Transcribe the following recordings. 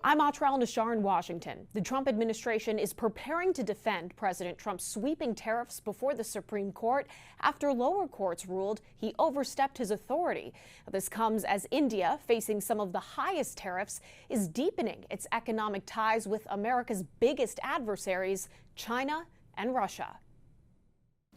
I'm Atra al-Nashar in Washington. The Trump administration is preparing to defend President Trump's sweeping tariffs before the Supreme Court after lower courts ruled he overstepped his authority. This comes as India, facing some of the highest tariffs, is deepening its economic ties with America's biggest adversaries, China and Russia.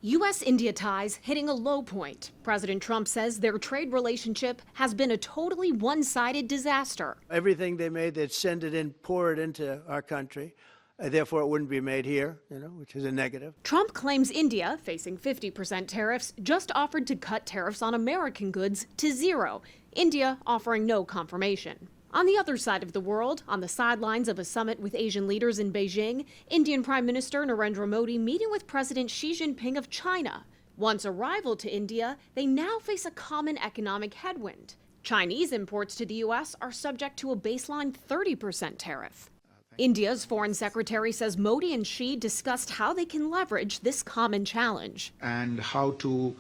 U.S.-India ties hitting a low point. President Trump says their trade relationship has been a totally one-sided disaster. Everything they made, they'd send it in, pour it into our country. Therefore, it wouldn't be made here, which is a negative. Trump claims India, facing 50% tariffs, just offered to cut tariffs on American goods to zero. India offering no confirmation. On the other side of the world, on the sidelines of a summit with Asian leaders in Beijing, Indian Prime Minister Narendra Modi meeting with President Xi Jinping of China. Once a rival to India, they now face a common economic headwind. Chinese imports to the U.S. are subject to a baseline 30% tariff. India's foreign secretary says Modi and Xi discussed how they can leverage this common challenge. And how to,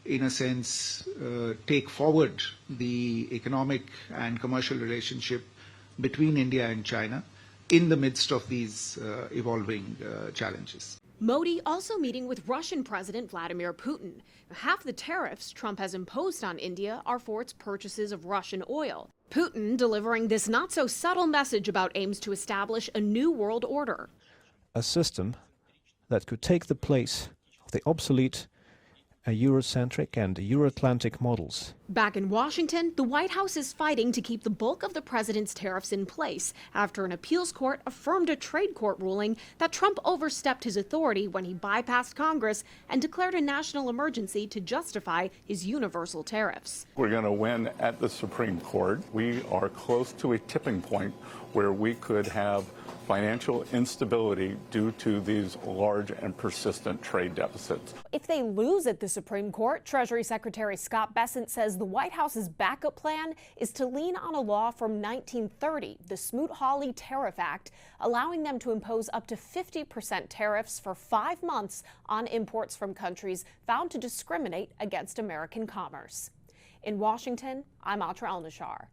in a sense, take forward the economic and commercial relationship between India and China in the midst of these evolving challenges. Modi also meeting with Russian President Vladimir Putin. Half the tariffs Trump has imposed on India are for its purchases of Russian oil. Putin delivering this not-so-subtle message about aims to establish a new world order. A system that could take the place of the obsolete Eurocentric and Euro-Atlantic models. Back in Washington, the White House is fighting to keep the bulk of the president's tariffs in place after an appeals court affirmed a trade court ruling that Trump overstepped his authority when he bypassed Congress and declared a national emergency to justify his universal tariffs. We're going to win at the Supreme Court. We are close to a tipping point where we could have financial instability due to these large and persistent trade deficits. If they lose at the Supreme Court, Treasury Secretary Scott Bessent says the White House's backup plan is to lean on a law from 1930, the Smoot-Hawley Tariff Act, allowing them to impose up to 50% tariffs for 5 months on imports from countries found to discriminate against American commerce. In Washington, I'm Atra al-Nashar.